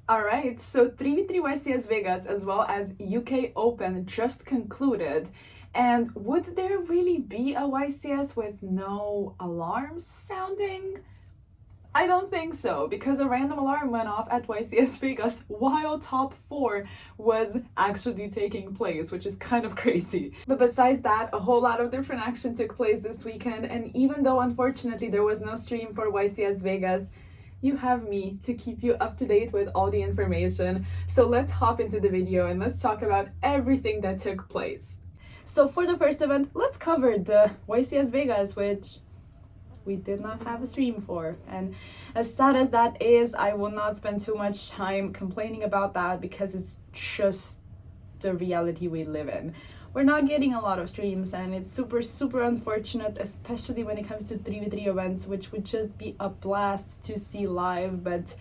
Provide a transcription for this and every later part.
Alright, so 3v3 YCS Vegas as well as UK Open just concluded. And would there really be a YCS with no alarms sounding? I don't think so, because a random alarm went off at YCS Vegas while top 4 was actually taking place, which is kind of crazy. But besides that, a whole lot of different action took place this weekend, and even though unfortunately there was no stream for YCS Vegas, you have me to keep you up to date with all the information. So let's hop into the video and let's talk about everything that took place. So for the first event, let's cover the YCS Vegas, which we did not have a stream for. And as sad as that is, I will not spend too much time complaining about that because it's just the reality we live in. We're not getting a lot of streams, and it's super unfortunate, especially when it comes to 3v3 events, which would just be a blast to see live. But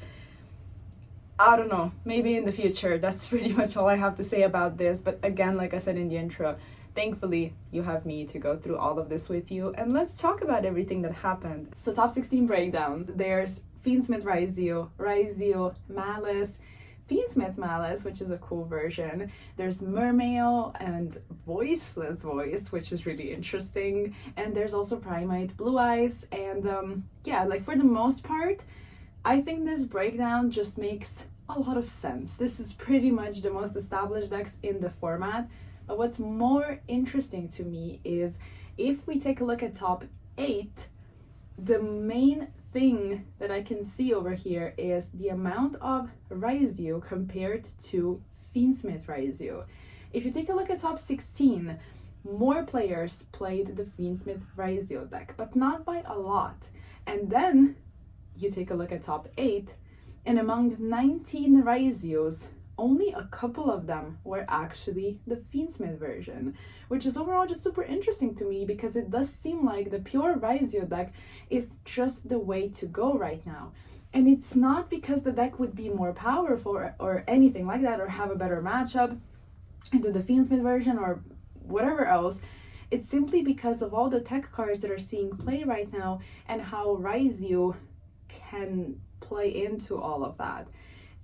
I don't know, maybe in the future. That's pretty much all I have to say about this. But again, like I said in the intro, thankfully you have me to go through all of this with you, and let's talk about everything that happened. So top 16 breakdown, there's Fiendsmith Ryzeal, Malice, Fiendsmith Malice, which is a cool version. There's Mermail and Voiceless Voice, which is really interesting. And there's also Primate Blue Eyes. And yeah, like for the most part, I think this breakdown just makes a lot of sense. This is pretty much the most established decks in the format. But what's more interesting to me is if we take a look at top 8, the main thing that I can see over here is the amount of Ryzeal compared to Fiendsmith Ryzeal. If you take a look at top 16, more players played the Fiendsmith Ryzeal deck, but not by a lot. And then you take a look at top 8, and among 19 Ryzeals, only a couple of them were actually the Fiendsmith version, which is overall just super interesting to me because it does seem like the pure Ryzeal deck is just the way to go right now. And it's not because the deck would be more powerful or anything like that, or have a better matchup into the Fiendsmith version or whatever else. It's simply because of all the tech cards that are seeing play right now and how Ryzeal can play into all of that.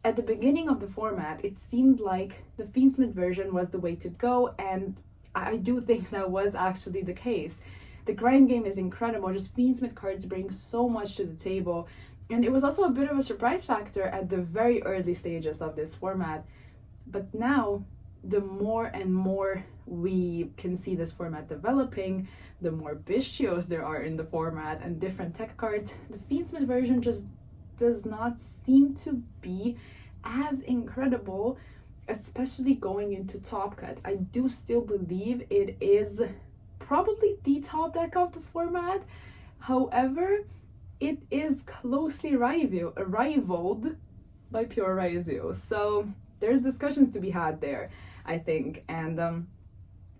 At the beginning of the format, it seemed like the Fiendsmith version was the way to go, and I do think that was actually the case. The grind game is incredible, just Fiendsmith cards bring so much to the table, and it was also a bit of a surprise factor at the very early stages of this format. But now, the more and more we can see this format developing, the more Bishios there are in the format and different tech cards, the Fiendsmith version just does not seem to be as incredible, especially going into Top Cut. I do still believe it is probably the top deck of the format. However, it is closely rivaled by pure Ryzeal. So there's discussions to be had there, I think. And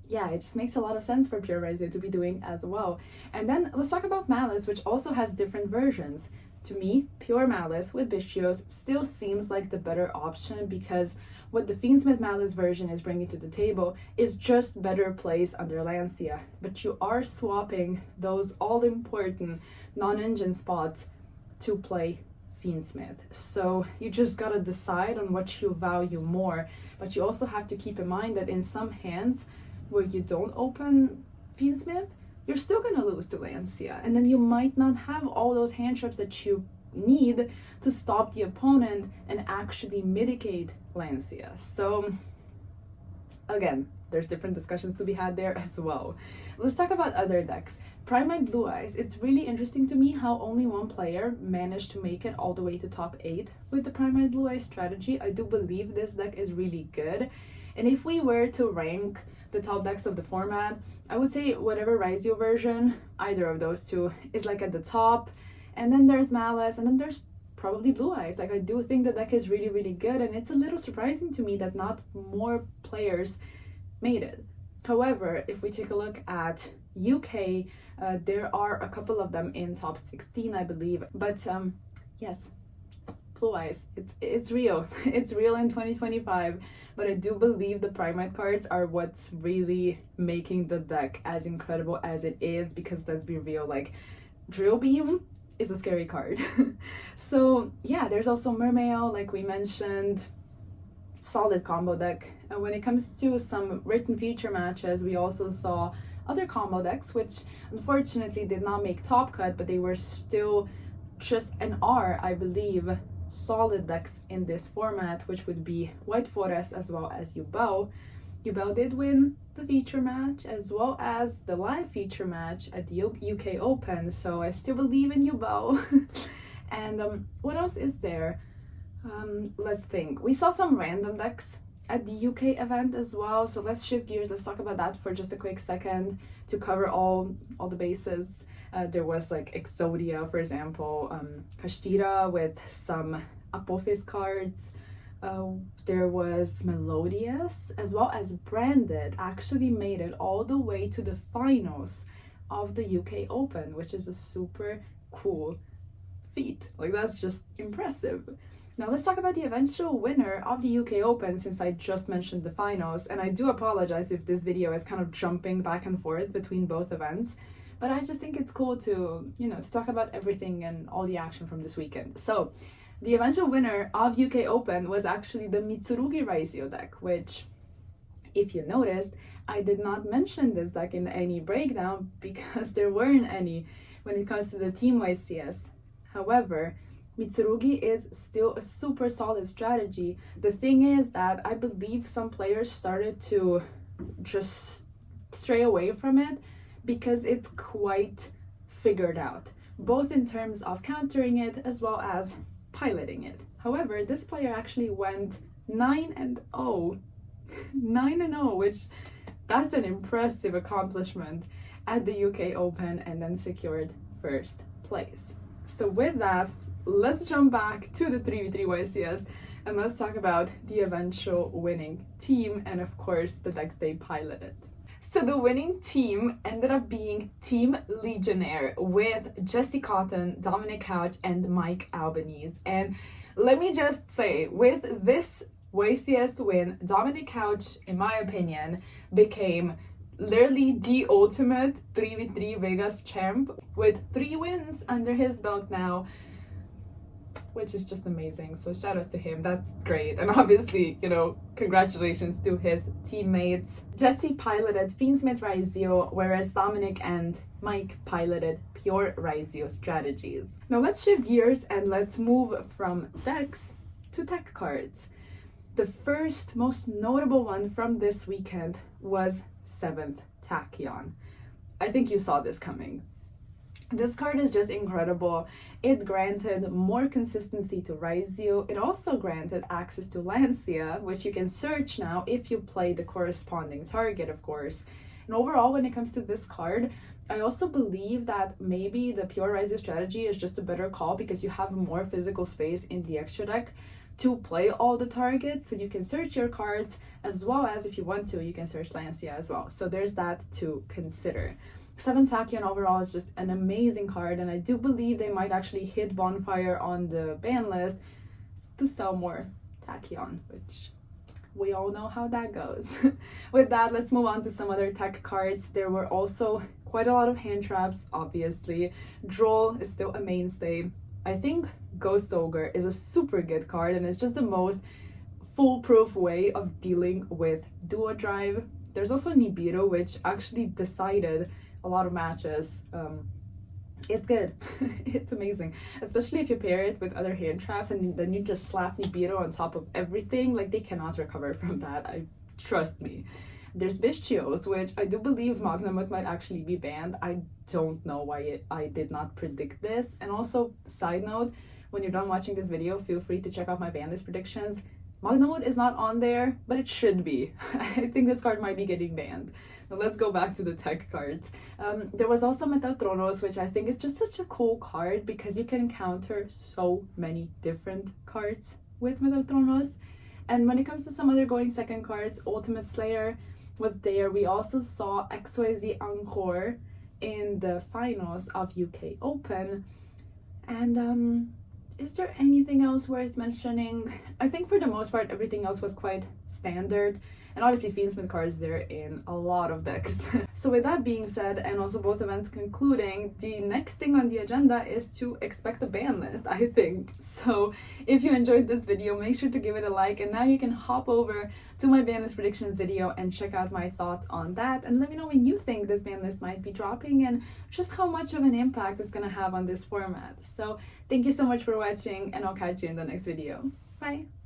yeah, it just makes a lot of sense for pure Ryzeal to be doing as well. And then let's talk about Malice, which also has different versions. To me, pure Malice with Bishios still seems like the better option because what the Fiendsmith Malice version is bringing to the table is just better plays under Lancia. But you are swapping those all-important non-engine spots to play Fiendsmith. So you just gotta decide on what you value more. But you also have to keep in mind that in some hands where you don't open Fiendsmith, you're still going to lose to Lancia, and then you might not have all those hand traps that you need to stop the opponent and actually mitigate Lancia. So again, there's different discussions to be had there as well. Let's talk about other decks. Primate Blue Eyes. It's really interesting to me how only one player managed to make it all the way to top 8 with the Primate Blue Eyes strategy. I do believe this deck is really good, and if we were to rank the top decks of the format, I would say whatever Ryzeal version, either of those two, is like at the top. And then there's Malice, and then there's probably Blue Eyes. Like, I do think the deck is really good, and it's a little surprising to me that not more players made it. However, if we take a look at UK, there are a couple of them in top 16, I believe. But yes, Blue Eyes, it's real. It's real in 2025. But I do believe the Primate cards are what's really making the deck as incredible as it is, because let's be real, like Drill Beam is a scary card. So yeah, there's also Mermail, like we mentioned, solid combo deck. And when it comes to some written feature matches, we also saw other combo decks, which unfortunately did not make top cut, but they were still just an R, I believe, solid decks in this format, which would be White Forest as well as Yubao. Yubao did win the feature match as well as the live feature match at the UK Open, so I still believe in Yubao. And what else is there? Let's think. We saw some random decks at the UK event as well, so let's shift gears. Let's talk about that for just a quick second to cover all the bases. There was like Exodia, for example, Kashtira with some Apophis cards. There was Melodious as well as Branded actually made it all the way to the finals of the UK Open, which is a super cool feat. Like, that's just impressive. Now let's talk about the eventual winner of the UK Open, since I just mentioned the finals, and I do apologize if this video is kind of jumping back and forth between both events, but I just think it's cool to, to talk about everything and all the action from this weekend. So the eventual winner of UK Open was actually the Mitsurugi Ryzeal deck, which, if you noticed, I did not mention this deck in any breakdown because there weren't any when it comes to the Team YCS. However, Mitsurugi is still a super solid strategy. The thing is that I believe some players started to just stray away from it because it's quite figured out, both in terms of countering it as well as piloting it. However, this player actually went 9-0, 9-0, which that's an impressive accomplishment at the UK Open, and then secured first place. So with that, let's jump back to the 3v3 YCS and let's talk about the eventual winning team and of course the decks they piloted. So the winning team ended up being Team Legionnaire with Jesse Cotton, Dominic Couch, and Mike Albanese. And let me just say, with this YCS win, Dominic Couch, in my opinion, became literally the ultimate 3v3 Vegas champ with 3 wins under his belt now, which is just amazing. So shout outs to him, that's great. And obviously, congratulations to his teammates. Jesse piloted Fiendsmith Ryzeal, whereas Dominic and Mike piloted pure Ryzeal strategies. Now let's shift gears and let's move from decks to tech cards. The first most notable one from this weekend was 7th Tachyon. I think you saw this coming. This card is just incredible. It granted more consistency to Ryzeal. It also granted access to Lancia, which you can search now if you play the corresponding target, of course. And overall, when it comes to this card, I also believe that maybe the pure Ryzeal strategy is just a better call because you have more physical space in the extra deck to play all the targets, so you can search your cards as well as, if you want to, you can search Lancia as well. So there's that to consider. 7th Tachyon overall is just an amazing card, and I do believe they might actually hit Bonfire on the ban list to sell more Tachyon, which we all know how that goes. With that, let's move on to some other tech cards. There were also quite a lot of hand traps, obviously. Droll is still a mainstay. I think Ghost Ogre is a super good card, and it's just the most foolproof way of dealing with Duo Drive. There's also Nibiru, which actually decided a lot of matches. It's good. It's amazing, especially if you pair it with other hand traps and then you just slap Nibiru on top of everything. Like, they cannot recover from that, trust me. There's Vicios, which I do believe Magnamut might actually be banned. I don't know why I did not predict this. And also, side note, when you're done watching this video, feel free to check out my ban list predictions. Magnamut is not on there, but it should be. I think this card might be getting banned. Now let's go back to the tech cards. There was also Metaltronos, which I think is just such a cool card because you can counter so many different cards with Metaltronos. And when it comes to some other going second cards, Ultimate Slayer was there. We also saw XYZ Encore in the finals of UK Open. And is there anything else worth mentioning? I think for the most part, everything else was quite standard. And obviously Fiendsmith cards there in a lot of decks. So with that being said, and also both events concluding, the next thing on the agenda is to expect a ban list, I think. So if you enjoyed this video, make sure to give it a like, and now you can hop over to my ban list predictions video and check out my thoughts on that, and let me know when you think this ban list might be dropping and just how much of an impact it's gonna have on this format. So thank you so much for watching, and I'll catch you in the next video. Bye!